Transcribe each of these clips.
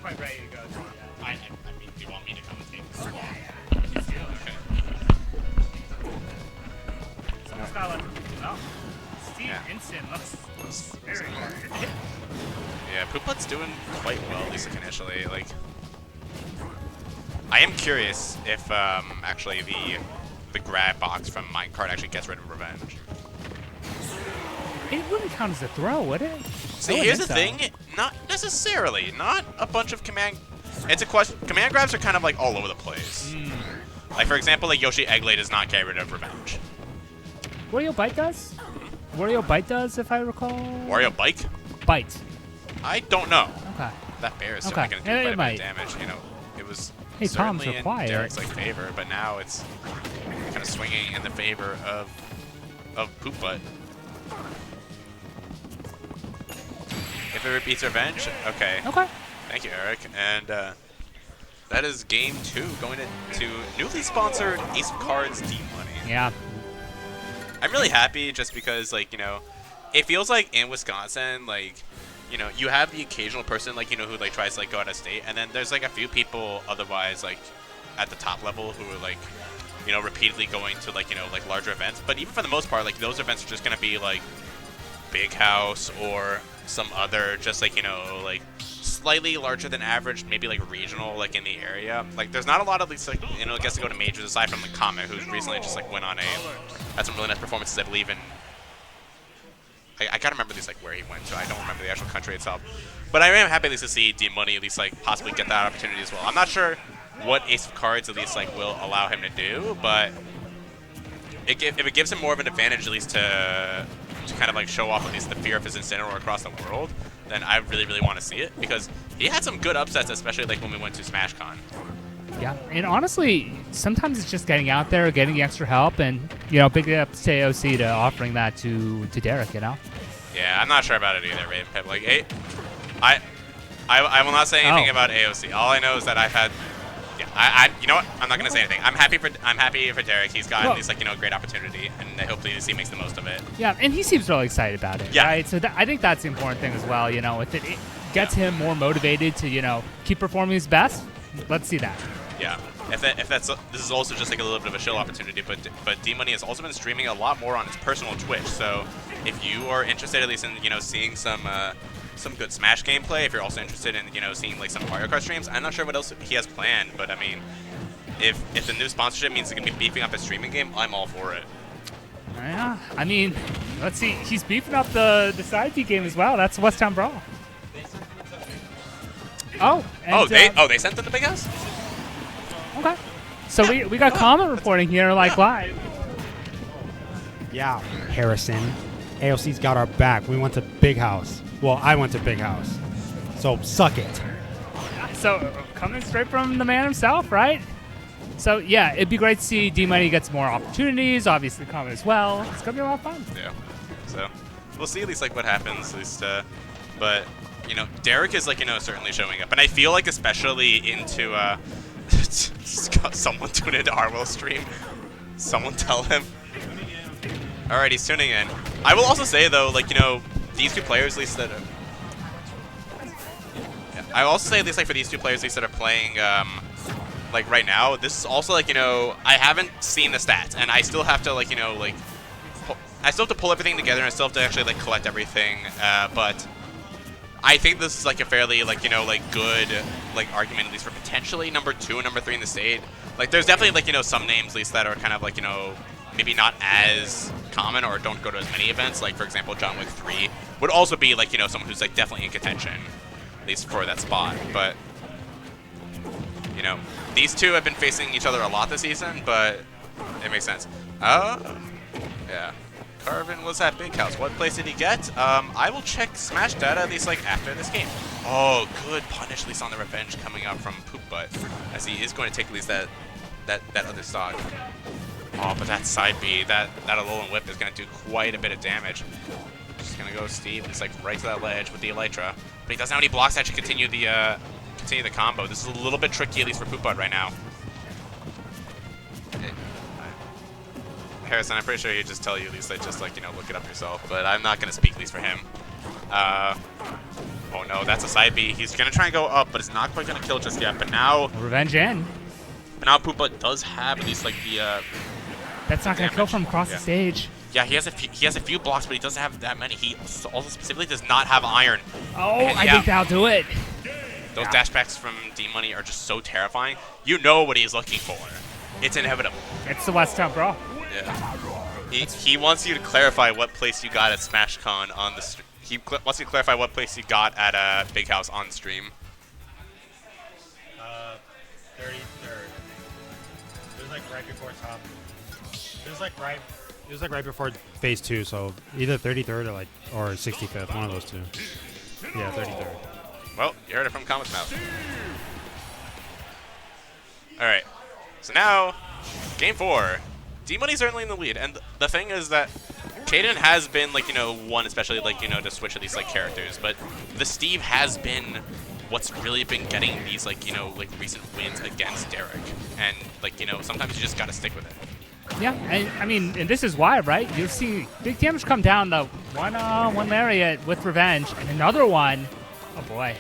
quite ready to go through yet. I mean, do you want me to commentate? Okay. Someone's got like, oh, Steve Instant looks very good. Yeah, Pooplet's doing quite well, at least like initially. Like, I am curious if actually the grab box from Minecart actually gets rid of Revenge. It wouldn't count as a throw, would it? See, here's the thing. Not necessarily. Not a bunch of command... It's a question... Command grabs are kind of, like, all over the place. Like, for example, like, Yoshi Egglay does not get rid of Revenge. Wario Bite does? Wario Bite does, if I recall? Wario Bike? Bite. I don't know. Okay. That bear is certainly going to do quite a bit of damage. You know, it was certainly in Derek's, like, favor, but now it's kind of swinging in the favor of Poop Butt. If it repeats Revenge, okay. Okay. Thank you, Eric. And that is game 2 going into newly sponsored Ace of Cards D-Money. Yeah. I'm really happy just because, like, you know, it feels like in Wisconsin, like, you know, you have the occasional person, like, you know, who, like, tries to, like, go out of state. And then there's, like, a few people otherwise, like, at the top level who are, like, you know, repeatedly going to, like, you know, like, larger events. But even for the most part, like, those events are just going to be, like, Big House or some other just, like, you know, like, slightly larger than average, maybe, like, regional, like, in the area. Like, there's not a lot of these, like, you know, gets to go to majors aside from, like, Comet, who's recently just, like, went on had some really nice performances, I believe, in... I gotta remember at least, like, where he went to. I don't remember the actual country itself. But I am happy at least to see D-Money at least, like, possibly get that opportunity as well. I'm not sure what Ace of Cards at least, like, will allow him to do, but if it gives him more of an advantage at least to kind of, like, show off at least the fear of his Incineroar across the world, then I really, really want to see it, because he had some good upsets, especially, like, when we went to SmashCon. Yeah, and honestly, sometimes it's just getting out there, getting the extra help, and, you know, big ups to AOC to offering that to Derek, you know? Yeah, I'm not sure about it either, Raven Pip. Like, I will not say anything about AOC. All I know is that I've had... Yeah, you know what? I'm not gonna say anything. I'm happy for Derek. He's got this, like, you know, great opportunity, and hopefully he makes the most of it. Yeah, and he seems really excited about it. Yeah. Right. So I think that's the important thing as well. You know, if it gets him more motivated to, you know, keep performing his best, let's see that. Yeah. This is also just like a little bit of a chill opportunity, but D-Money has also been streaming a lot more on his personal Twitch. So if you are interested at least in, you know, seeing some good Smash gameplay, if you're also interested in, you know, seeing like some Mario Kart streams, I'm not sure what else he has planned, but I mean, if the new sponsorship means he's gonna be beefing up his streaming game, I'm all for it. Yeah, I mean, let's see, he's beefing up the side B game as well. That's West Town Brawl. Oh, and, they sent to the Big House? Okay. So we got Comet reporting here, like, live. Yeah, Harrison. AOC's got our back. We went to Big House. Well, I went to Big House. So suck it. So coming straight from the man himself, right? So yeah, it'd be great to see D-Money get some more opportunities. Obviously, Comet as well. It's gonna be a lot of fun. Yeah. So we'll see at least like what happens. At least, but you know, Derek is like, you know, certainly showing up, and I feel like especially into someone tune into Arwell's stream. Someone tell him. All right, he's tuning in. I will also say though, like, you know, these two players, at least that are, I will also say at least like for these two players, at least that are playing, like right now, this is also like, you know, I haven't seen the stats, and I still have to like, you know, like, I still have to pull everything together, and I still have to actually like collect everything, but I think this is like a fairly like, you know, like good like argument at least for potentially number 2 and number 3 in the state. Like there's definitely like, you know, some names at least that are kind of like, you know, maybe not as common or don't go to as many events. Like for example, John Wick 3 would also be like, you know, someone who's like definitely in contention, at least for that spot. But you know, these two have been facing each other a lot this season, but it makes sense. Yeah. Carvin was at Big House. What place did he get? I will check Smash data at least like after this game. Oh, good punish at least on the revenge coming up from Poop Butt, as he is going to take at least that other stock. Oh, but that side B, that Alolan Whip is going to do quite a bit of damage. Just going to go Steve. It's like right to that ledge with the Elytra, but he doesn't have any blocks to actually continue the combo. This is a little bit tricky at least for Poop Butt right now. Harrison, I'm pretty sure he'd just tell you at least, like, just like, you know, look it up yourself, but I'm not going to speak at least for him. Oh no, no, that's a side B. He's gonna try and go up, but it's not quite gonna kill just yet. But now, Revenge in. but now Poopa does have at least like the. That's not gonna kill from across the stage. Yeah, he has a few blocks, but he doesn't have that many. He also specifically does not have iron. Oh, and I think that'll do it. Those dashbacks from D-Money are just so terrifying. You know what he's looking for. It's inevitable. It's the West Town Brawl. Yeah. He wants you to clarify what place you got at SmashCon on the stream. He wants you to clarify what place you got at Big House on stream. 33rd. It was like right before top. It was like right before phase 2, so either 33rd or 65th, one of those two. Yeah, 33rd. Well, you heard it from Comet's mouth. All right. So now, game 4. D-Money's certainly in the lead, and the thing is that Kaden has been, like, one especially, like, to switch to these, like, characters, but the Steve has been what's really been getting these, like, recent wins against Derek, and, like, sometimes you just gotta stick with it. Yeah, and this is why, right? You see big damage come down the one lariat with Revenge, and another one. Oh boy.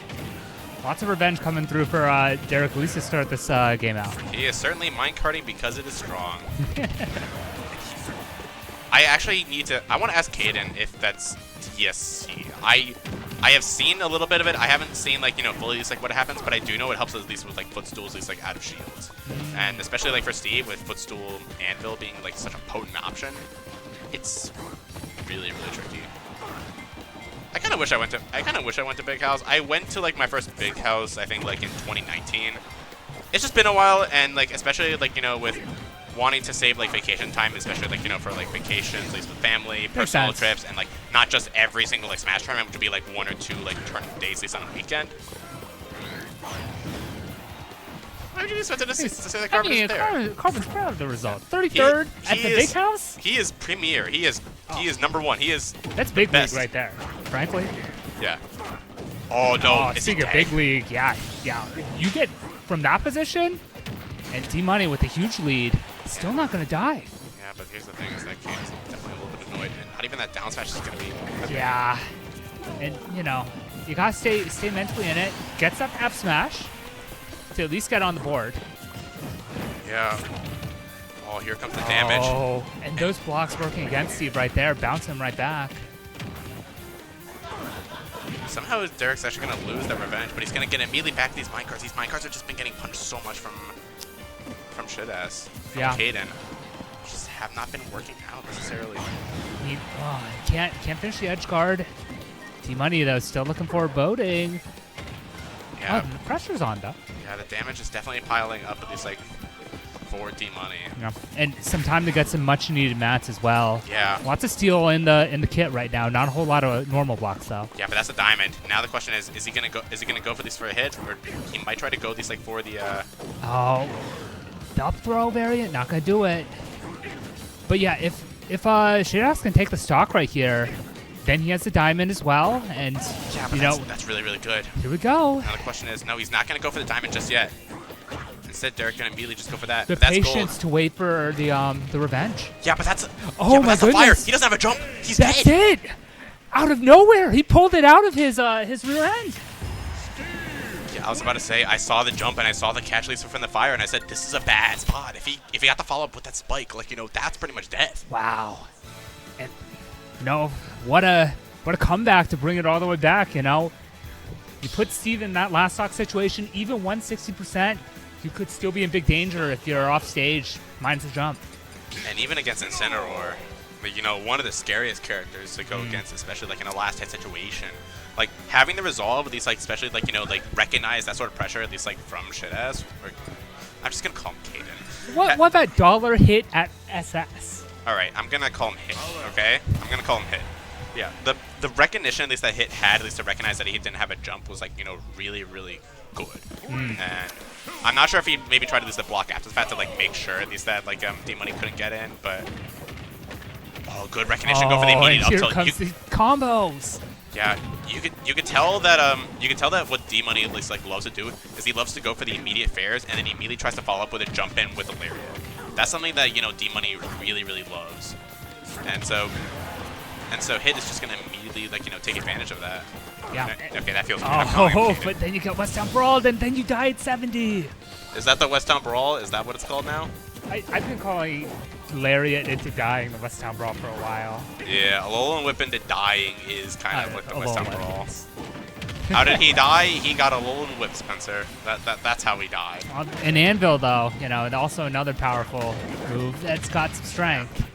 Lots of revenge coming through for Derek Luis to start this game out. He is certainly minecarting because it is strong. I actually I want to ask Kaden if that's DSC. I have seen a little bit of it. I haven't seen, like, fully like what happens, but I do know it helps at least with, like, footstools, at least, like, out of shields. And especially, like, for Steve, with footstool Anvil being, like, such a potent option, it's really, really tricky. I kind of wish I went to Big House. I went to, like, my first Big House, I think, like, in 2019. It's just been a while, and, like, especially, like, with wanting to save, like, vacation time, especially, like, for, like, vacations, at least with family, personal trips, and, like, not just every single, like, Smash tournament, which would be, like, 1 or 2, like, tournament days, at least on a weekend. Why would you expect to say that Carbon is there? Carbon's proud of the result. 33rd at the Big House? He is premier. He is number 1. He is That's big best. league right there, frankly. Yeah. Oh, no. Speaking of big league, yeah. You get from that position, and D-Money with a huge lead, still not going to die. Yeah, but here's the thing, is that Kane's definitely a little bit annoyed, and not even that down smash is going to be... Yeah. And, you got to stay mentally in it. Gets up F smash to at least get on the board. Yeah. Oh, here comes the damage. Oh, and those blocks working against Steve right there, bounce him right back. Somehow Derek's actually going to lose that revenge, but he's going to get immediately back these minecarts. These minecarts have just been getting punched so much from shit-ass. Yeah. Kaden. Just have not been working out necessarily. He can't finish the edge guard. D-Money, though, still looking for boating. Yeah. Oh, the pressure's on, though. Yeah, the damage is definitely piling up at least, like, for D-Money. Yeah. And some time to get some much-needed mats as well. Yeah. Lots of steel in the kit right now. Not a whole lot of normal blocks, though. Yeah, but that's a diamond. Now the question is he gonna go? Is he gonna go for these for a hit, or he might try to go these like for the? Oh, the up throw variant, not gonna do it. But yeah, if Shiraz can take the stock right here, then he has the diamond as well, and yeah, but that's really, really good. Here we go. Now the question is, no, he's not gonna go for the diamond just yet. Instead, Derek's gonna immediately just go for that. The that's patience gold. to wait for the revenge. Yeah, but that's oh my goodness. Fire. He doesn't have a jump. He's That's dead. it. Out of nowhere, he pulled it out of his rear end. Yeah, I was about to say I saw the jump and I saw the catch leads from the fire, and I said this is a bad spot. If he got to follow up with that spike, like that's pretty much death. Wow. And what a comeback to bring it all the way back. You put Steve in that last stock situation, even 160%. You could still be in big danger if you're off stage. Mine's a jump. And even against Incineroar, like, one of the scariest characters to go against, especially like in a last hit situation. Like having the resolve, at least like especially like like recognize that sort of pressure, at least like from shit-ass. I'm just gonna call him Kaden. What about dollar hit at SS? All right, I'm gonna call him Hit. Okay, I'm gonna call him Hit. Yeah, the recognition at least that Hit had, at least to recognize that he didn't have a jump, was like really, really good. And I'm not sure if he maybe tried at least to block after the fact to like make sure at least that like D-Money couldn't get in, but good recognition. Go for the immediate up here tilt. comes the combos. Yeah, you could tell that what D-Money at least like loves to do is he loves to go for the immediate fairs, and then he immediately tries to follow up with a jump in with a lariat. That's something that D-Money really, really loves. And so And so Hit is just going to immediately, like, you know, take advantage of that. Yeah. Okay, that feels Oh, but then you get West Town Brawl, and then you die at 70. Is that the West Town Brawl? Is that what it's called now? I've been calling Lariat into dying the West Town Brawl for a while. Yeah, Alolan Whip into dying is kind of like the West Town Alolan. Brawl. How did he die? He got Alolan Whip, Spencer. That's how he died. An Anvil, though, you know, and also another powerful move that's got some strength.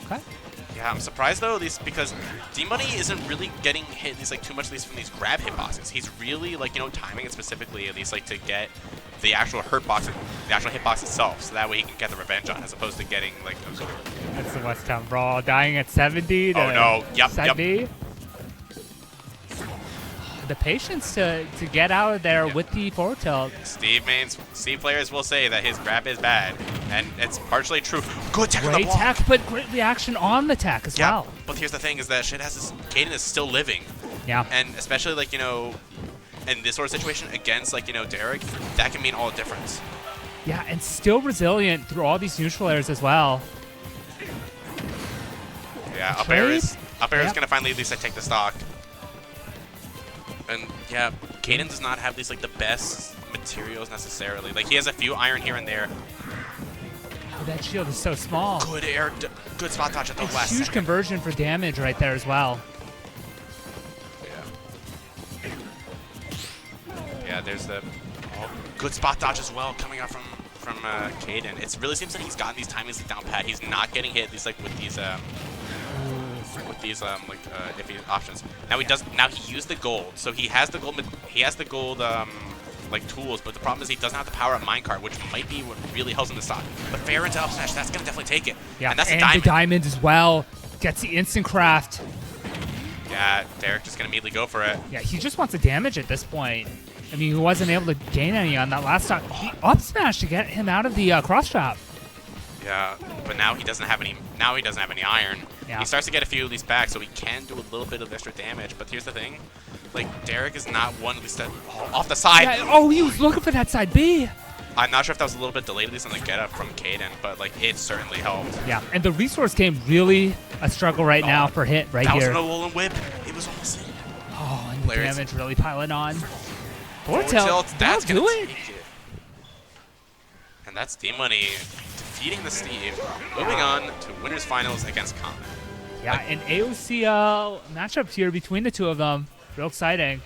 Okay. Yeah, I'm surprised though, at least because D-Money isn't really getting hit at least like too much, at least from these grab hitboxes. He's really like, you know, timing it specifically at least like to get the actual hitbox itself, so that way he can get the revenge on, as opposed to getting like absorbed. That's the West Town Brawl, dying at 70 to Oh no! Yep. 70. The patience to get out of there with the forward tilt. Steve players will say that his grab is bad, and it's partially true. Good tech on the Great block. tech, but great reaction on the tech as well. But here's the thing: is that shit has this. Kaden is still living. Yeah. And especially like, you know, in this sort of situation against like, you know, Derek, that can mean all the difference. Yeah, and still resilient through all these neutral airs as well. Yeah, up Trade? air is Yep. gonna finally at least like, take the stock. And yeah, Kaden does not have these like the best materials necessarily. Like he has a few iron here and there. Oh, that shield is so small. Good spot dodge at the It's last huge second. conversion for damage right there as well. Yeah. Yeah, there's the good spot dodge as well coming out from Kaden. It really seems that he's gotten these timings down pat. He's not getting hit these like with these iffy options. Now he used the gold, so he has the gold like tools, but the problem is he doesn't have the power of minecart, which might be what really helps him to stop. But fair into up smash, that's gonna definitely take it. Yeah, And that's and a diamond. the diamond as well. Gets the instant craft. Yeah, Derek just gonna immediately go for it. Yeah, he just wants the damage at this point. I mean, he wasn't able to gain any on that last stock. He up smashed to get him out of the cross trap. Yeah, but now he doesn't have any. Now he doesn't have any iron. Yeah. He starts to get a few of these back, so he can do a little bit of extra damage. But here's the thing, like Derek is not one at least that off the side. Yeah, oh, he was looking for that side B. I'm not sure if that was a little bit delayed, at least on the get up from Kaden, but like it certainly helped. Yeah, and the resource game really a struggle right now for Hit right that here. was an Alolan Whip. It was almost in. Oh, and the Players. damage really piling on. Forward Tilt, tilt, that's that'll gonna do it. take it. And that's D-Money defeating the Steve. Moving on to winners finals against Comet. Yeah, an AOCL matchup here between the two of them. Real exciting.